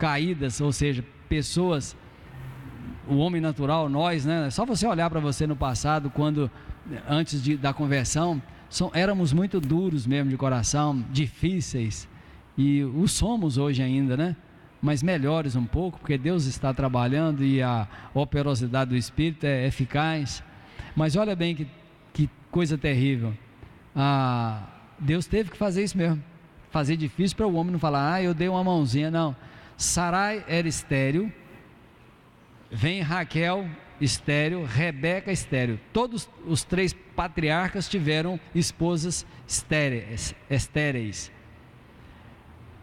caídas, ou seja, pessoas, o homem natural, nós, né? Só você olhar para você no passado, quando, antes da conversão, éramos muito duros mesmo de coração, difíceis, e o somos hoje ainda, né? Mas melhores um pouco, porque Deus está trabalhando e a operosidade do Espírito é eficaz. Mas olha bem que coisa terrível. Deus teve que fazer isso mesmo, fazer difícil para o homem não falar, eu dei uma mãozinha, não. Sarai era estéril, vem Raquel estéril, Rebeca estéril. Todos os 3 patriarcas tiveram esposas estéreis.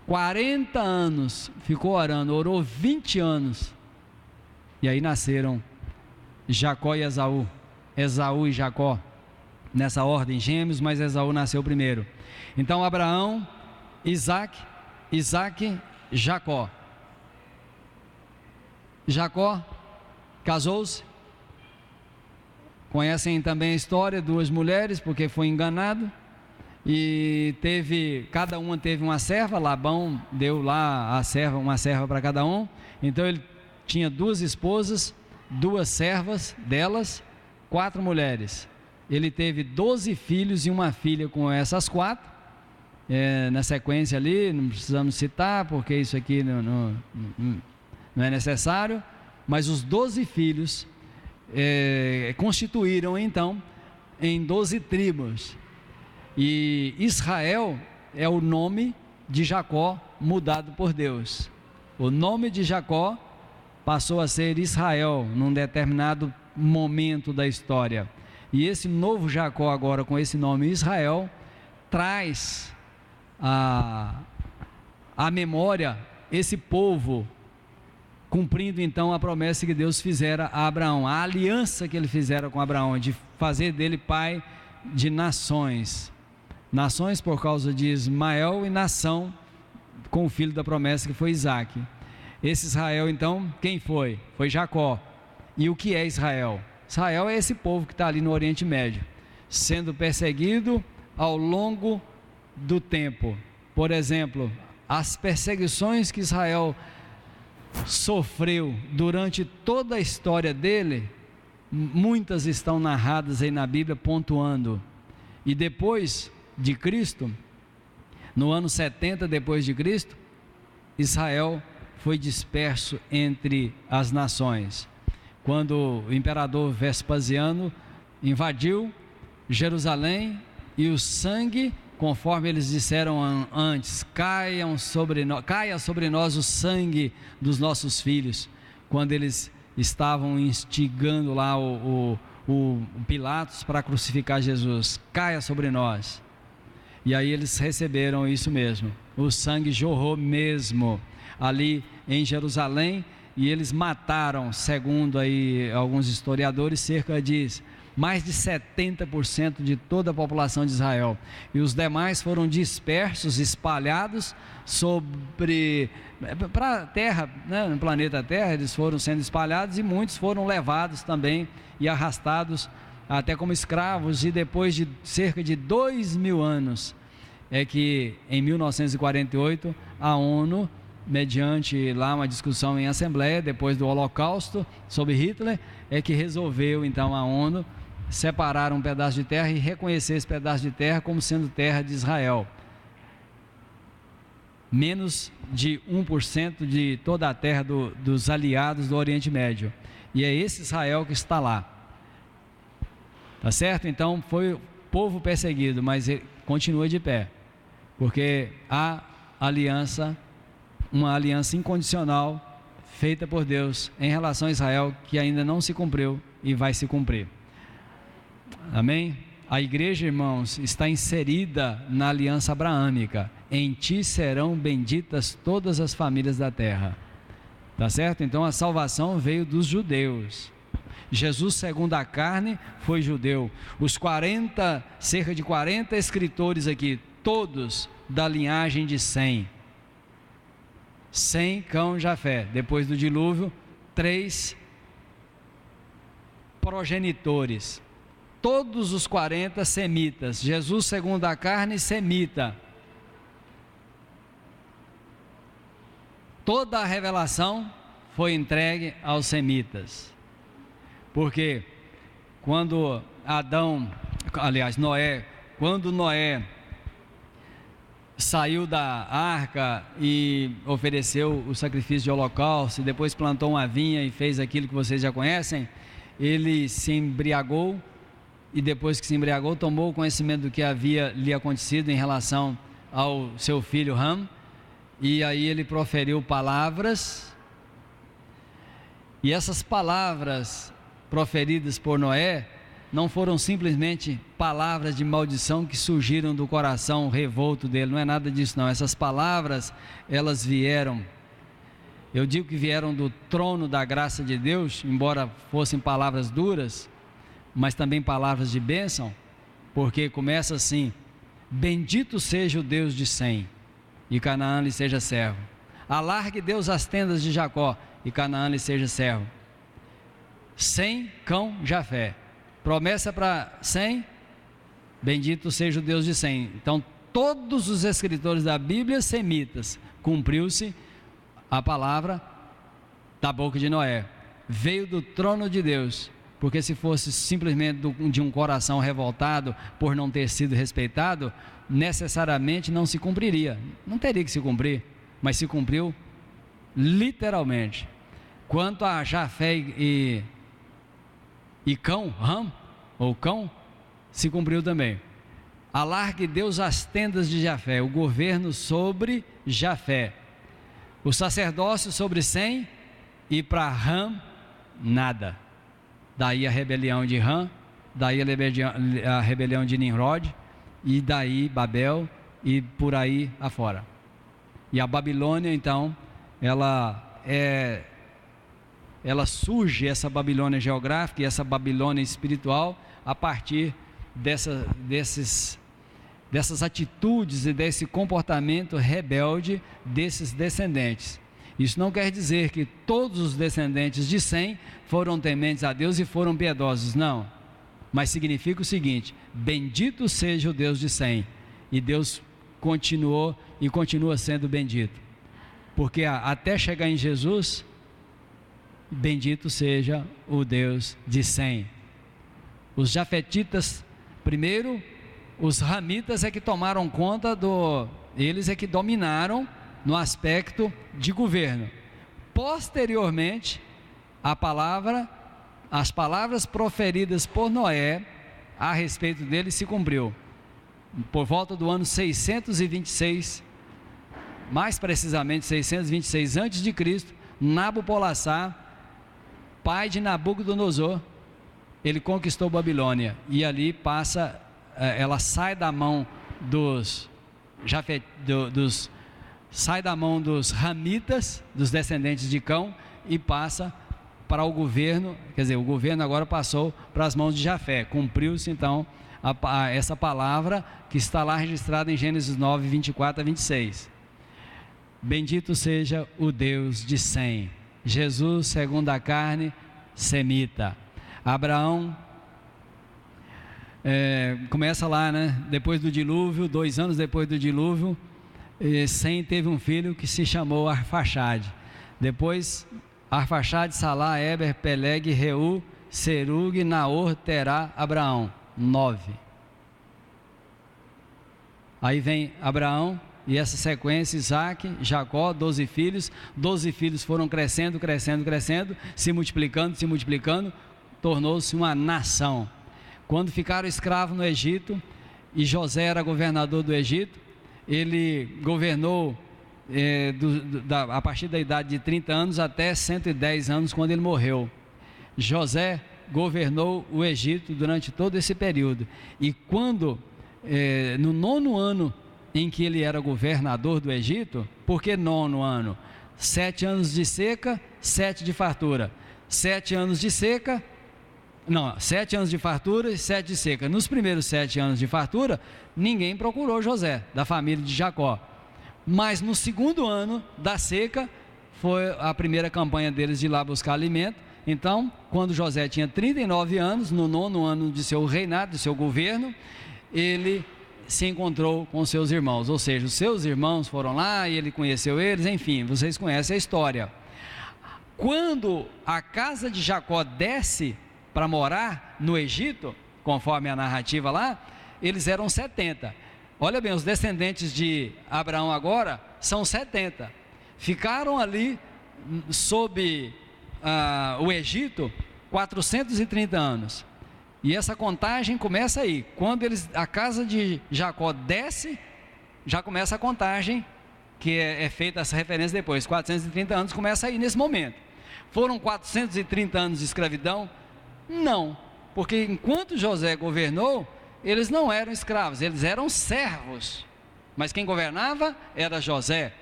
40 anos ficou orando, orou 20 anos, e aí nasceram Jacó e Esaú, Esaú e Jacó, nessa ordem, gêmeos, mas Esaú nasceu primeiro. Então Abraão, Isaac, Jacó. Jacó casou-se, conhecem também a história, 2 mulheres, porque foi enganado, e cada uma teve uma serva. Labão deu lá uma serva para cada um, então ele tinha 2 esposas, 2 servas delas, 4 mulheres. Ele teve 12 filhos e uma filha com essas 4, na sequência ali, não precisamos citar, porque isso aqui não é necessário, mas os 12 filhos constituíram então em 12 tribos, e Israel é o nome de Jacó mudado por Deus. O nome de Jacó passou a ser Israel num determinado momento da história, e esse novo Jacó agora com esse nome Israel traz à memória esse povo, cumprindo então a promessa que Deus fizera a Abraão, a aliança que ele fizera com Abraão, de fazer dele pai de nações por causa de Ismael, e nação com o filho da promessa que foi Isaac. Esse Israel então, quem foi? Foi Jacó. E o que é Israel? Israel é esse povo que está ali no Oriente Médio, sendo perseguido ao longo do tempo. Por exemplo, as perseguições que Israel sofreu durante toda a história dele, muitas estão narradas aí na Bíblia, pontuando. E depois de Cristo, no ano 70 depois de Cristo, Israel foi disperso entre as nações, quando o imperador Vespasiano invadiu Jerusalém, e o sangue, conforme eles disseram antes, caia sobre nós o sangue dos nossos filhos, quando eles estavam instigando lá o Pilatos para crucificar Jesus, caia sobre nós. E aí eles receberam isso mesmo, o sangue jorrou mesmo ali em Jerusalém, e eles mataram, segundo aí alguns historiadores, cerca de mais de 70% de toda a população de Israel, e os demais foram dispersos, espalhados para a terra, né, no planeta Terra. Eles foram sendo espalhados, e muitos foram levados também e arrastados até como escravos, e depois de cerca de 2000 anos, é que em 1948 a ONU, mediante lá uma discussão em assembleia, depois do Holocausto, sobre Hitler, é que resolveu então a ONU separar um pedaço de terra e reconhecer esse pedaço de terra como sendo terra de Israel. Menos de 1% de toda a terra dos aliados do Oriente Médio, e é esse Israel que está lá, tá certo? Então foi o povo perseguido, mas ele continua de pé, porque há aliança, uma aliança incondicional feita por Deus em relação a Israel, que ainda não se cumpriu e vai se cumprir. Amém? A igreja, irmãos, está inserida na aliança abraâmica. Em ti serão benditas todas as famílias da terra. Tá certo? Então a salvação veio dos judeus. Jesus, segundo a carne, foi judeu. Cerca de 40 escritores aqui, todos da linhagem de Sem, Cão, Jafé. Depois do dilúvio, 3 progenitores, todos os 40 semitas. Jesus, segundo a carne, semita. toda a revelação foi entregue aos semitas. Porque quando quando Noé saiu da arca e ofereceu o sacrifício de holocausto, e depois plantou uma vinha e fez aquilo que vocês já conhecem, ele se embriagou, e depois que se embriagou, tomou conhecimento do que havia lhe acontecido em relação ao seu filho Ham, e aí ele proferiu palavras, e essas palavras proferidas por Noé não foram simplesmente palavras de maldição que surgiram do coração revolto dele, não é nada disso não. Essas palavras, elas vieram, eu digo que vieram do trono da graça de Deus, embora fossem palavras duras, mas também palavras de bênção, porque começa assim: bendito seja o Deus de Sem, e Canaã lhe seja servo. Alargue Deus as tendas de Jacó, e Canaã lhe seja servo. Sem, cão, Jafé. Promessa para Sem, bendito seja o Deus de Sem. Então, todos os escritores da Bíblia semitas, cumpriu-se a palavra da boca de Noé. Veio do trono de Deus, porque se fosse simplesmente de um coração revoltado por não ter sido respeitado, necessariamente não se cumpriria. Não teria que se cumprir, mas se cumpriu literalmente. Quanto a Jafé e cão, Ham, ou cão, se cumpriu também. Alargue Deus as tendas de Jafé, o governo sobre Jafé, o sacerdócio sobre Sem, e para Ham, nada. Daí a rebelião de Ham, daí a rebelião de Nimrod, e daí Babel, e por aí afora. E a Babilônia, então, ela surge, essa Babilônia geográfica e essa Babilônia espiritual, a partir dessas atitudes e desse comportamento rebelde desses descendentes. Isso não quer dizer que todos os descendentes de Sem foram tementes a Deus e foram piedosos, não. Mas significa o seguinte: bendito seja o Deus de Sem. E Deus continuou e continua sendo bendito. Porque até chegar em Jesus, bendito seja o Deus de Sem. Os jafetitas, primeiro, os ramitas é que tomaram conta eles é que dominaram no aspecto de governo. Posteriormente, as palavras proferidas por Noé a respeito dele se cumpriu. Por volta do ano 626, mais precisamente 626 a.C., Nabopolassar, pai de Nabucodonosor, ele conquistou Babilônia, e ali ela sai da mão sai da mão dos ramitas, dos descendentes de Cão, e passa para o governo, quer dizer, o governo agora passou para as mãos de Jafé. Cumpriu-se então essa palavra que está lá registrada em Gênesis 9, 24 a 26. Bendito seja o Deus de Sem. Jesus, segundo a carne, semita. Abraão, começa lá, né? Depois do dilúvio, 2 anos depois do dilúvio, Sem teve um filho que se chamou Arfaxade. Depois, Arfaxade, Salá, Eber, Peleg, Reu, Serug, Naor, Terá, Abraão. 9. Aí vem Abraão, e essa sequência: Isaac, Jacó, 12 filhos. 12 filhos foram crescendo, se multiplicando, tornou-se uma nação. Quando ficaram escravos no Egito, e José era governador do Egito, ele governou a partir da idade de 30 anos até 110 anos, quando ele morreu. José governou o Egito durante todo esse período, e quando, no 9º ano em que ele era governador do Egito, por que 9º ano? 7 anos de seca, 7 de fartura. 7 anos de seca, 7 anos de fartura e 7 de seca. Nos primeiros 7 anos de fartura, ninguém procurou José, da família de Jacó. Mas no 2º ano da seca, foi a primeira campanha deles de ir lá buscar alimento. Então, quando José tinha 39 anos, no 9º ano de seu reinado, de seu governo, ele se encontrou com seus irmãos, ou seja, os seus irmãos foram lá e ele conheceu eles, enfim, vocês conhecem a história. Quando a casa de Jacó desce para morar no Egito, conforme a narrativa lá, eles eram 70. Olha bem, os descendentes de Abraão agora são 70. Ficaram ali sob o Egito 430 anos. E essa contagem começa aí. Quando a casa de Jacó desce, já começa a contagem, que é feita essa referência depois. 430 anos começa aí nesse momento. Foram 430 anos de escravidão? Não, porque enquanto José governou, eles não eram escravos, eles eram servos. Mas quem governava era José.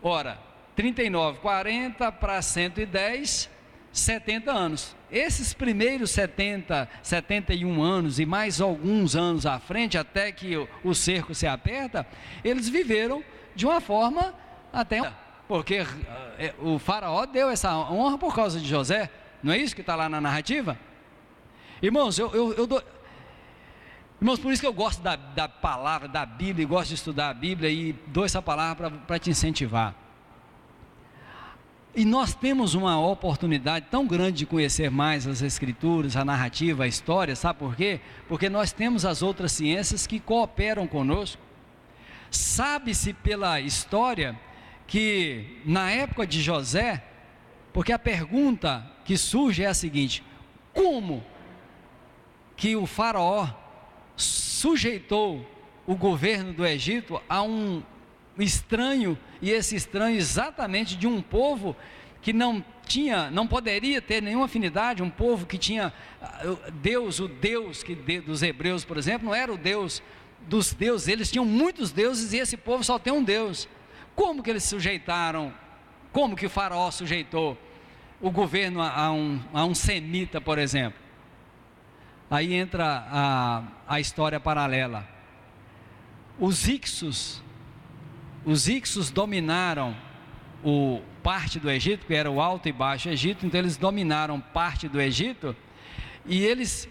Ora, 39, 40 para 110, 70 anos. Esses primeiros 71 anos e mais alguns anos à frente, até que o cerco se aperta, eles viveram de uma forma até... Porque o faraó deu essa honra por causa de José. Não é isso que está lá na narrativa? Irmãos, irmãos, por isso que eu gosto da palavra, da Bíblia, e gosto de estudar a Bíblia, e dou essa palavra para te incentivar. E nós temos uma oportunidade tão grande de conhecer mais as Escrituras, a narrativa, a história, sabe por quê? Porque nós temos as outras ciências que cooperam conosco. Sabe-se pela história que na época de José, porque a pergunta que surge é a seguinte: como que o faraó sujeitou o governo do Egito a um estranho, e esse estranho exatamente de um povo que não poderia ter nenhuma afinidade, um povo que tinha Deus, o Deus dos hebreus, por exemplo, não era o Deus dos deuses, eles tinham muitos deuses e esse povo só tem um Deus. Como que eles sujeitaram, como que o faraó sujeitou o governo a um semita, por exemplo? Aí entra a história paralela. Os Ixos dominaram parte do Egito, que era o Alto e Baixo Egito, então eles dominaram parte do Egito, e eles,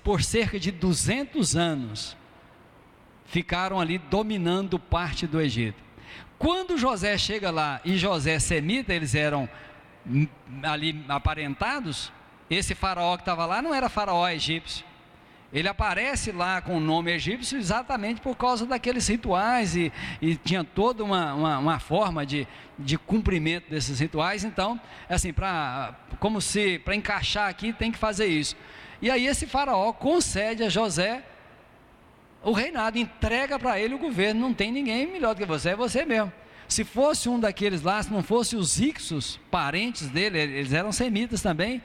por cerca de 200 anos, ficaram ali dominando parte do Egito. Quando José chega lá, e José semita, eles eram ali aparentados, esse faraó que estava lá não era faraó egípcio. Ele aparece lá com o nome egípcio exatamente por causa daqueles rituais, e tinha toda uma forma de cumprimento desses rituais. Então, assim, para encaixar aqui tem que fazer isso. E aí esse faraó concede a José o reinado, entrega para ele o governo. Não tem ninguém melhor do que você, é você mesmo. Se fosse um daqueles lá, se não fosse os Ixos, parentes dele, eles eram semitas também,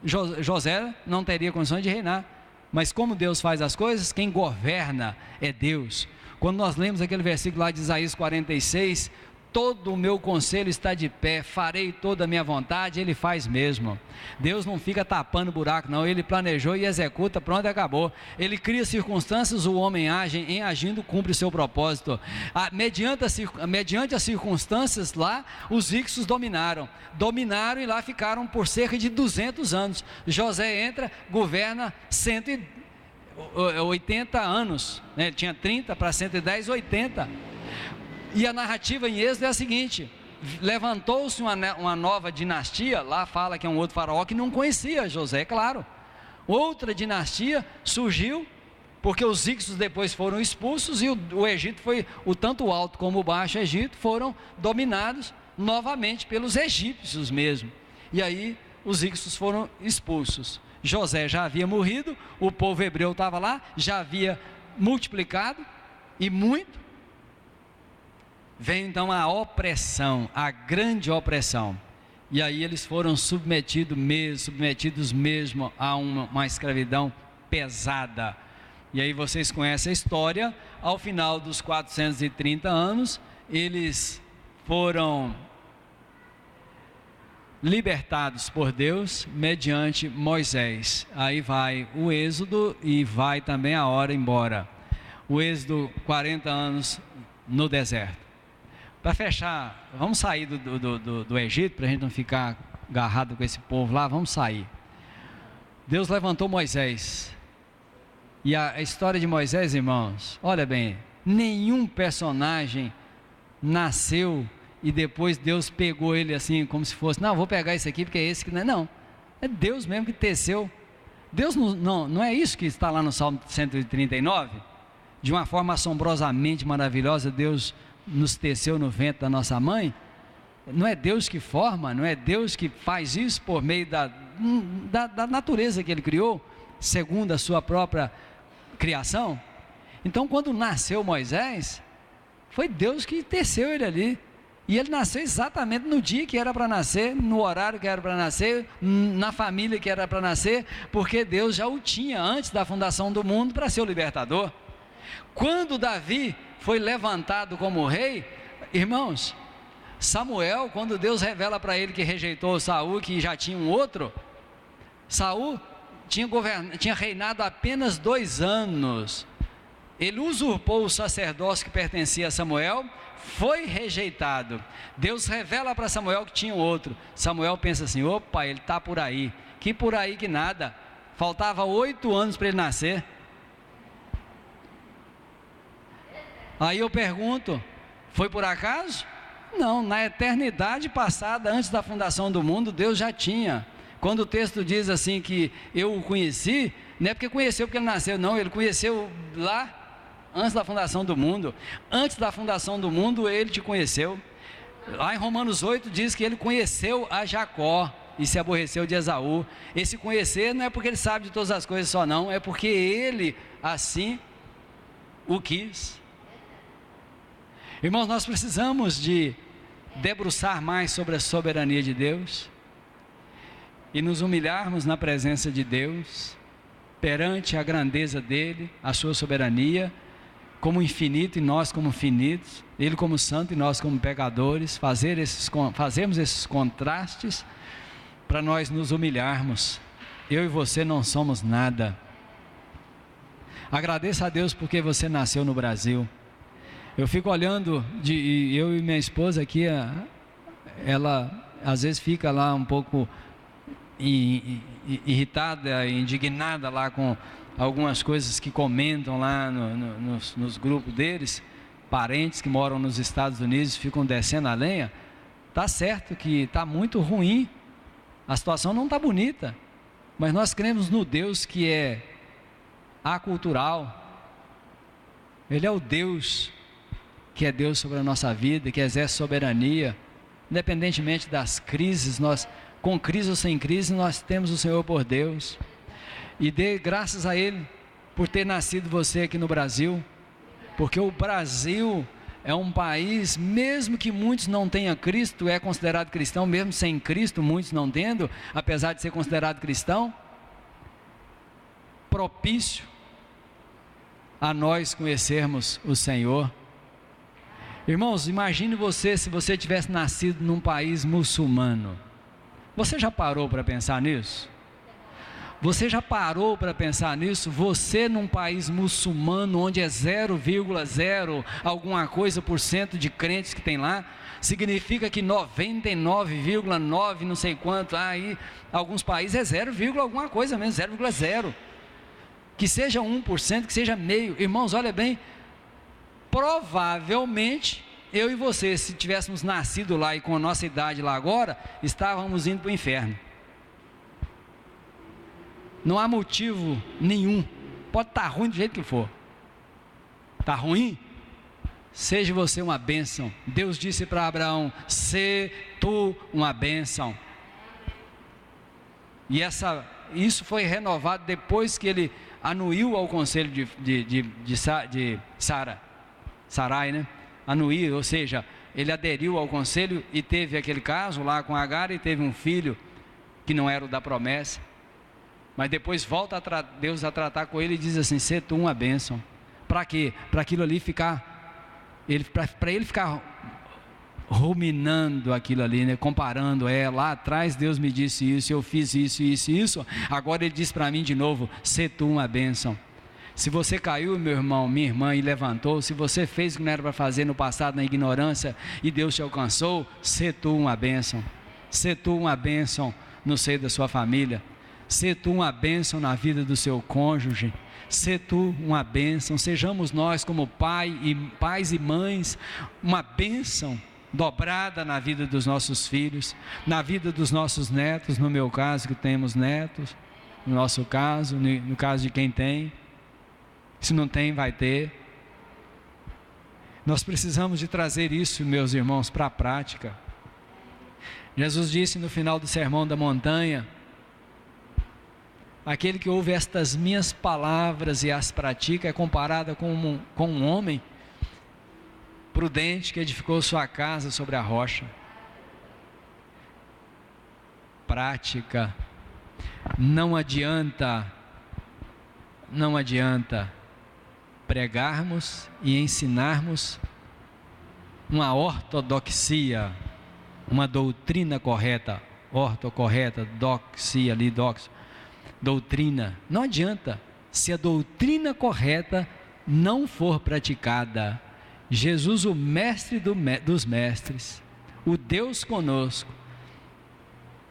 José não teria condições de reinar. Mas como Deus faz as coisas, quem governa é Deus. Quando nós lemos aquele versículo lá de Isaías 46, todo o meu conselho está de pé, farei toda a minha vontade, ele faz mesmo. Deus não fica tapando buraco não, ele planejou e executa, pronto, acabou. Ele cria circunstâncias, o homem age, em agindo cumpre o seu propósito. Mediante as circunstâncias lá, os Ixos dominaram e lá ficaram por cerca de 200 anos. José entra, governa 180 anos, né? Ele tinha 30 para 110, 80. E a narrativa em Êxodo é a seguinte: levantou-se uma nova dinastia, lá fala que é um outro faraó que não conhecia José, é claro. Outra dinastia surgiu, porque os Ixos depois foram expulsos, e o Egito foi, tanto o Alto como o Baixo Egito foram dominados novamente pelos egípcios mesmo. E aí os Ixos foram expulsos. José já havia morrido, o povo hebreu estava lá, já havia multiplicado, e muito. Vem então a opressão, a grande opressão, e aí eles foram submetidos mesmo a uma escravidão pesada. E aí vocês conhecem a história. Ao final dos 430 anos, eles foram libertados por Deus mediante Moisés. Aí vai o Êxodo e vai também a hora embora. O Êxodo, 40 anos no deserto. Para fechar, vamos sair do Egito, para a gente não ficar agarrado com esse povo lá, vamos sair. Deus levantou Moisés, E a história de Moisés, irmãos, olha bem, nenhum personagem nasceu e depois Deus pegou ele assim, como se fosse, não, vou pegar esse aqui porque é esse que não é, não. É Deus mesmo que teceu. Deus não é isso que está lá no Salmo 139? De uma forma assombrosamente maravilhosa, Deus nos teceu no ventre da nossa mãe. Não é Deus que forma, não é Deus que faz isso por meio da natureza que Ele criou, segundo a sua própria criação. Então, quando nasceu Moisés, foi Deus que teceu ele ali. E ele nasceu exatamente no dia que era para nascer, no horário que era para nascer, na família que era para nascer, porque Deus já o tinha antes da fundação do mundo para ser o libertador. Quando Davi foi levantado como rei, irmãos, Samuel, quando Deus revela para ele que rejeitou Saul, que já tinha um outro, Saul tinha reinado apenas 2 anos, ele usurpou o sacerdócio que pertencia a Samuel, foi rejeitado. Deus revela para Samuel que tinha um outro. Samuel pensa assim: opa, ele está por aí. Que por aí que nada, faltava 8 anos para ele nascer. Aí eu pergunto, foi por acaso? Não, na eternidade passada, antes da fundação do mundo, Deus já tinha. Quando o texto diz assim que eu o conheci, não é porque conheceu porque ele nasceu, não, ele conheceu lá antes da fundação do mundo. Antes da fundação do mundo ele te conheceu. Lá em Romanos 8 diz que ele conheceu a Jacó e se aborreceu de Esaú. Esse conhecer não é porque ele sabe de todas as coisas só não, é porque ele assim o quis. Irmãos, nós precisamos de debruçar mais sobre a soberania de Deus e nos humilharmos na presença de Deus, perante a grandeza dele, a sua soberania, como infinito e nós como finitos, ele como santo e nós como pecadores, fazermos esses contrastes para nós nos humilharmos. Eu e você não somos nada. Agradeça a Deus porque você nasceu no Brasil. Eu fico olhando, eu e minha esposa aqui, ela às vezes fica lá um pouco irritada, indignada lá com algumas coisas que comentam lá nos grupos deles, parentes que moram nos Estados Unidos ficam descendo a lenha. Tá certo que está muito ruim, a situação não está bonita, mas nós cremos no Deus que é acultural. Ele é o Deus que é Deus sobre a nossa vida, que exerce soberania, independentemente das crises, com crise ou sem crise, nós temos o Senhor por Deus, e dê graças a Ele, por ter nascido você aqui no Brasil, porque o Brasil é um país, mesmo que muitos não tenham Cristo, é considerado cristão, mesmo sem Cristo, muitos não tendo, apesar de ser considerado cristão, propício a nós conhecermos o Senhor. Irmãos, imagine você se você tivesse nascido num país muçulmano. Você já parou para pensar nisso? Você já parou para pensar nisso? Você num país muçulmano, onde é 0,0 alguma coisa por cento de crentes que tem lá, significa que 99,9 não sei quanto, aí alguns países é 0, alguma coisa mesmo, 0,0. Que seja 1%, que seja meio. Irmãos, olha bem, provavelmente eu e você, se tivéssemos nascido lá e com a nossa idade lá agora, estávamos indo para o inferno. Não há motivo nenhum, pode estar ruim do jeito que for. Está ruim? Seja você uma bênção. Deus disse para Abraão: "Se tu uma bênção". E isso foi renovado depois que ele anuiu ao conselho de Sarai, né? Anuiu, ou seja, ele aderiu ao conselho e teve aquele caso lá com Agar e teve um filho que não era o da promessa. Mas depois volta Deus a tratar com ele e diz assim: "Se tu uma bênção". Para quê? Para aquilo ali ficar, para ele ficar ruminando aquilo ali, né? Comparando, lá atrás Deus me disse isso, eu fiz isso, isso e isso, agora ele diz para mim de novo: "Se tu uma bênção". Se você caiu, meu irmão, minha irmã, e levantou, se você fez o que não era para fazer no passado na ignorância e Deus te alcançou, se tu uma bênção. Se tu uma bênção no seio da sua família. Sê tu uma bênção na vida do seu cônjuge. Sê tu uma bênção. Sejamos nós como pais e mães, uma bênção dobrada na vida dos nossos filhos, na vida dos nossos netos, no meu caso que temos netos, no nosso caso, no caso de quem tem. Se não tem, vai ter. Nós precisamos de trazer isso, meus irmãos, para a prática. Jesus disse no final do Sermão da Montanha: aquele que ouve estas minhas palavras e as pratica é comparado com um homem prudente que edificou sua casa sobre a rocha. Prática. Não adianta pregarmos e ensinarmos uma ortodoxia, uma doutrina correta, doutrina. Não adianta, se a doutrina correta não for praticada. Jesus, o mestre dos mestres, o Deus conosco,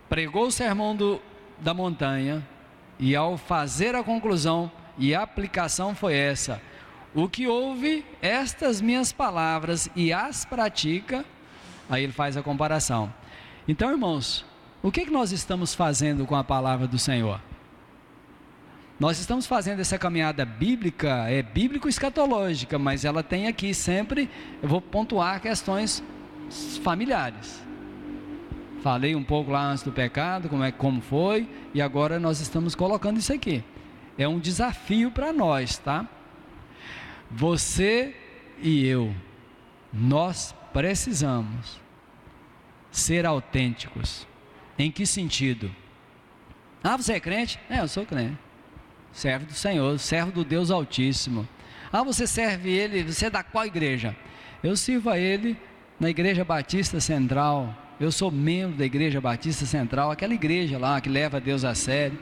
pregou o sermão da montanha, e ao fazer a conclusão e a aplicação foi essa: o que ouve estas minhas palavras e as pratica, aí ele faz a comparação. Então, irmãos, o que nós estamos fazendo com a palavra do Senhor? Nós estamos fazendo essa caminhada bíblica, é bíblico-escatológica, mas ela tem aqui sempre, eu vou pontuar questões familiares. Falei um pouco lá antes do pecado, como foi, e agora nós estamos colocando isso aqui. É um desafio para nós, tá? Você e eu, nós precisamos ser autênticos. Em que sentido? Ah, você é crente? Eu sou crente. Servo do Senhor, servo do Deus Altíssimo. Ah, você serve Ele, você é da qual igreja? Eu sirvo a Ele na Igreja Batista Central. Eu sou membro da Igreja Batista Central, aquela igreja lá que leva Deus a sério,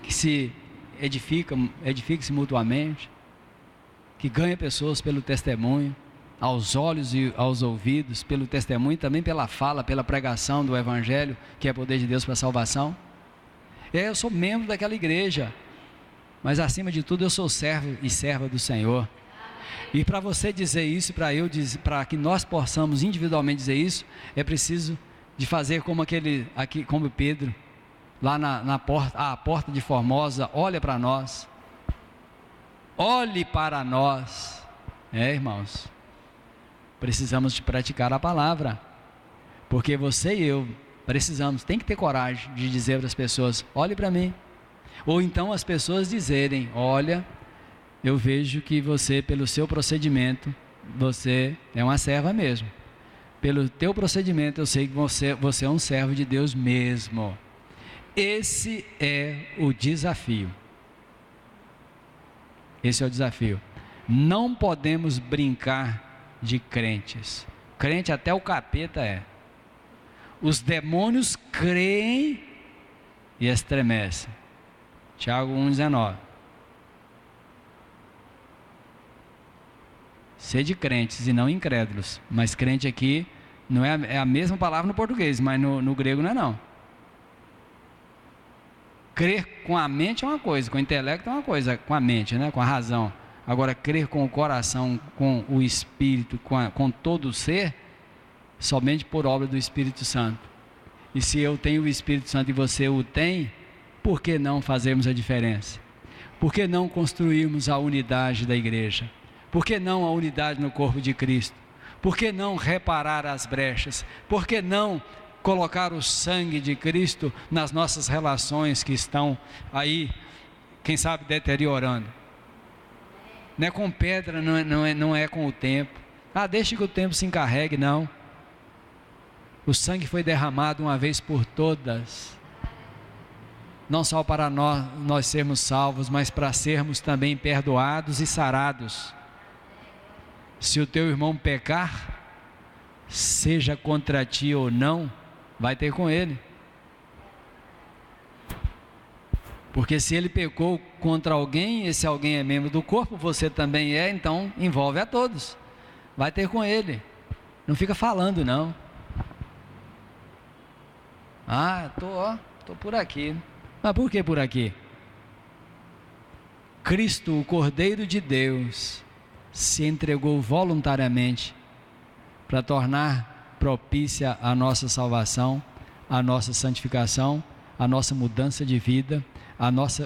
que se edifica-se mutuamente, que ganha pessoas pelo testemunho, aos olhos e aos ouvidos, pelo testemunho, também pela fala, pela pregação do Evangelho, que é poder de Deus para a salvação. Eu sou membro daquela igreja, mas acima de tudo eu sou servo e serva do Senhor. E para você dizer isso, para que nós possamos individualmente dizer isso, é preciso de fazer como Pedro, lá na porta, a porta de Formosa, olha para nós, olhe para nós, irmãos, precisamos de praticar a palavra, porque você e eu precisamos, tem que ter coragem de dizer para as pessoas: olhe para mim, ou então as pessoas dizerem: olha, eu vejo que você, pelo seu procedimento, você é uma serva mesmo. Pelo teu procedimento, eu sei que você é um servo de Deus mesmo. Esse é o desafio. Esse é o desafio. Não podemos brincar de crentes. Crente até o capeta é. Os demônios creem e estremecem. Tiago 1,19. Sede crentes e não incrédulos. Mas crente aqui não é a mesma palavra no português, mas no grego não é não. Crer com a mente é uma coisa, com o intelecto é uma coisa, com a mente, né? Com a razão. Agora, crer com o coração, com o espírito, com todo o ser, somente por obra do Espírito Santo. E se eu tenho o Espírito Santo e você o tem, por que não fazermos a diferença? Por que não construirmos a unidade da igreja? Por que não a unidade no corpo de Cristo? Por que não reparar as brechas? Por que não colocar o sangue de Cristo nas nossas relações que estão aí, quem sabe, deteriorando? Não é com pedra, não é com o tempo. Deixa que o tempo se encarregue, não. O sangue foi derramado uma vez por todas, não só para nós sermos salvos, mas para sermos também perdoados e sarados. Se o teu irmão pecar, seja contra ti ou não, vai ter com ele. Porque se ele pecou contra alguém, esse alguém é membro do corpo, você também é, então envolve a todos. Vai ter com ele. Não fica falando não. Tô por aqui. Mas por que por aqui? Cristo, o Cordeiro de Deus, se entregou voluntariamente para tornar propícia a nossa salvação, a nossa santificação, a nossa mudança de vida,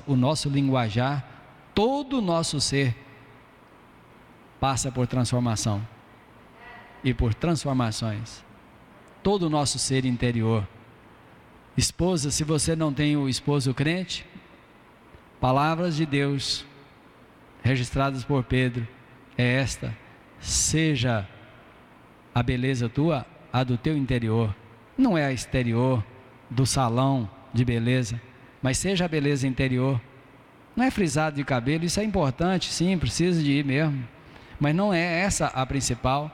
o nosso linguajar, todo o nosso ser passa por transformação e por transformações, todo o nosso ser interior. Esposa, se você não tem o esposo crente, palavras de Deus registradas por Pedro é esta: seja a beleza tua, a do teu interior, não é a exterior do salão de beleza, mas seja a beleza interior. Não é frisado de cabelo, isso é importante, sim, precisa de ir mesmo, mas não é essa a principal.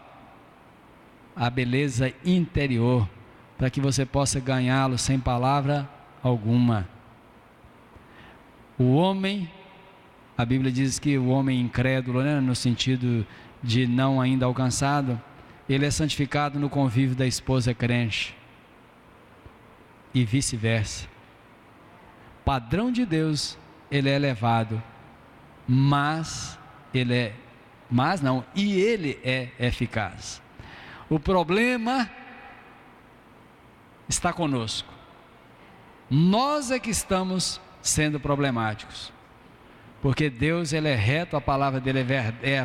A beleza interior, para que você possa ganhá-lo sem palavra alguma. O homem, a Bíblia diz que o homem incrédulo, né, no sentido de não ainda alcançado, ele é santificado no convívio da esposa crente, e vice-versa. Padrão de Deus, ele é elevado, e ele é eficaz. O problema está conosco. Nós é que estamos sendo problemáticos. Porque Deus, ele é reto, a palavra dele é a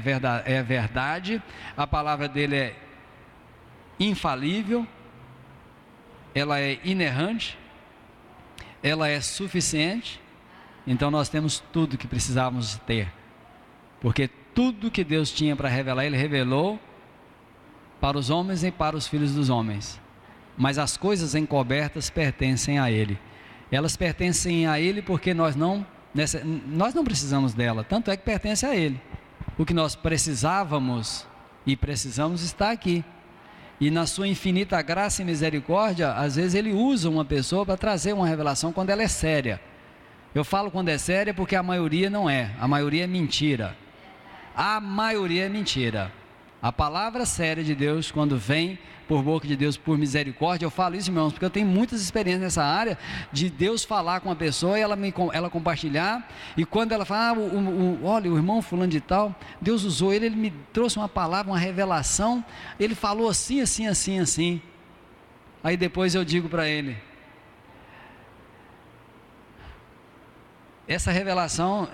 verdade, a palavra dele é infalível, ela é inerrante, ela é suficiente. Então nós temos tudo que precisávamos ter. Porque tudo que Deus tinha para revelar, ele revelou para os homens e para os filhos dos homens. Mas as coisas encobertas pertencem a ele. Elas pertencem a ele porque nós não precisamos dela, tanto é que pertence a ele. O que nós precisávamos e precisamos está aqui. E na sua infinita graça e misericórdia, às vezes ele usa uma pessoa para trazer uma revelação quando ela é séria. Eu falo quando é séria porque a maioria não é, a maioria é mentira. A maioria é mentira. A palavra séria de Deus, quando vem por boca de Deus, por misericórdia, eu falo isso, irmãos, porque eu tenho muitas experiências nessa área, de Deus falar com a pessoa, e ela compartilhar, e quando ela fala, olha, o irmão fulano de tal, Deus usou ele me trouxe uma palavra, uma revelação, ele falou assim, assim, assim, assim, aí depois eu digo para ele, essa revelação,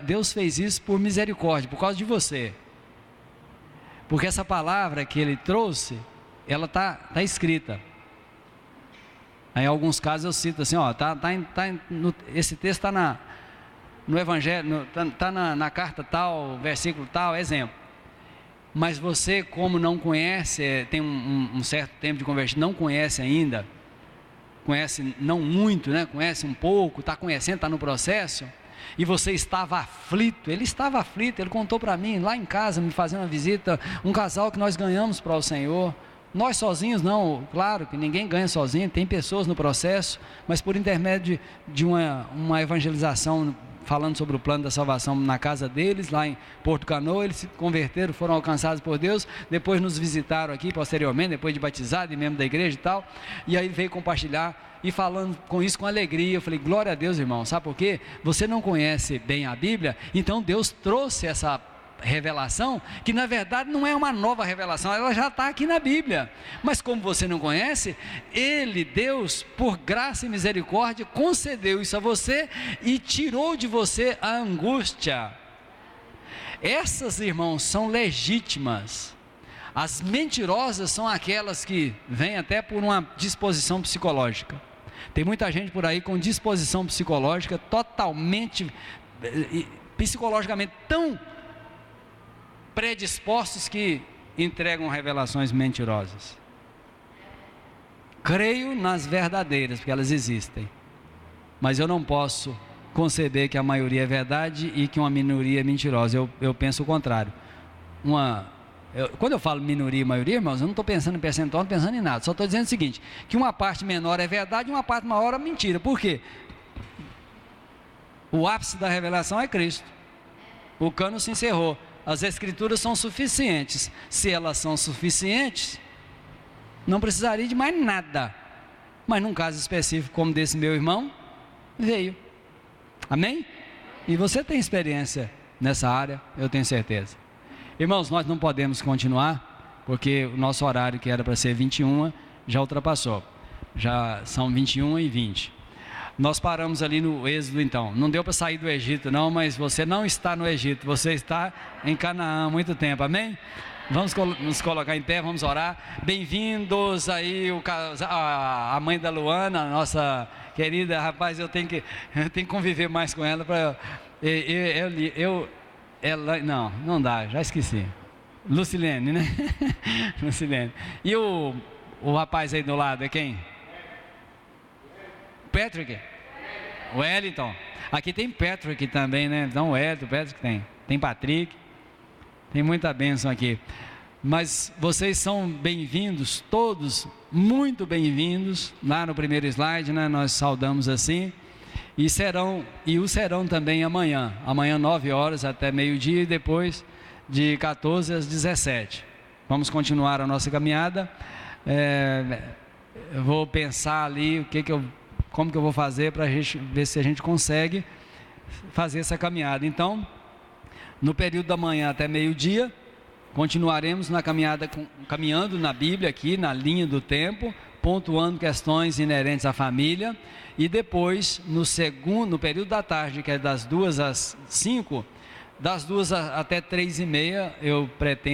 Deus fez isso por misericórdia, por causa de você, porque essa palavra que ele trouxe, ela tá escrita. Aí, em alguns casos eu cito assim, esse texto está no Evangelho, está na carta tal, versículo tal, exemplo. Mas você, como não conhece, tem um certo tempo de convertido, não conhece ainda, conhece não muito, né? Conhece um pouco, está conhecendo, está no processo, e você estava aflito. Ele estava aflito, ele contou para mim, lá em casa, me fazendo uma visita, um casal que nós ganhamos para o Senhor. Nós sozinhos não, claro que ninguém ganha sozinho, tem pessoas no processo, mas por intermédio de uma evangelização, falando sobre o plano da salvação na casa deles, lá em Porto Canoa, eles se converteram, foram alcançados por Deus, depois nos visitaram aqui posteriormente, depois de batizado e membro da igreja e tal, e aí veio compartilhar, e falando com isso com alegria. Eu falei, glória a Deus, irmão, sabe por quê? Você não conhece bem a Bíblia, então Deus trouxe essa revelação, que na verdade não é uma nova revelação, ela já está aqui na Bíblia, mas como você não conhece, Deus, por graça e misericórdia, concedeu isso a você e tirou de você a angústia. Essas, irmãos, são legítimas. As mentirosas são aquelas que vêm até por uma disposição psicológica. Tem muita gente por aí com disposição psicológica totalmente, psicologicamente tão predispostos que entregam revelações mentirosas. Creio nas verdadeiras, porque elas existem, mas eu não posso conceber que a maioria é verdade e que uma minoria é mentirosa. Eu penso o contrário. Quando eu falo minoria e maioria, irmãos, eu não estou pensando em percentual, não estou pensando em nada, só estou dizendo o seguinte, que uma parte menor é verdade e uma parte maior é mentira. Por quê? O ápice da revelação é Cristo. O cano se encerrou. As escrituras são suficientes. Se elas são suficientes, não precisaria de mais nada. Mas num caso específico como desse meu irmão, veio. Amém? E você tem experiência nessa área, eu tenho certeza. Irmãos, nós não podemos continuar, porque o nosso horário, que era para ser 21, já ultrapassou. Já são 21h20. Nós paramos ali no Êxodo, então. Não deu para sair do Egito, não, mas você não está no Egito, você está em Canaã há muito tempo, amém? Vamos nos colocar em pé, vamos orar. Bem-vindos aí, a mãe da Luana, a nossa querida. Rapaz, eu tenho que conviver mais com ela para ela, não dá, já esqueci. Lucilene, né? Lucilene. E o rapaz aí do lado é quem? Patrick? Wellington. Aqui tem Patrick também, né? Então Wellington, Patrick tem Patrick. Tem muita bênção aqui. Mas vocês são bem-vindos, todos muito bem-vindos. Lá no primeiro slide, né? Nós saudamos assim. E o serão também amanhã. Amanhã 9 horas até meio-dia e depois de 14 às 17. Vamos continuar a nossa caminhada. Eu vou pensar ali como que eu vou fazer para a gente ver se a gente consegue fazer essa caminhada. Então, no período da manhã até meio-dia, continuaremos na caminhada, caminhando na Bíblia aqui, na linha do tempo, pontuando questões inerentes à família. E depois, no período da tarde, que é das 2 às 5, das 2 até 3h30, eu pretendo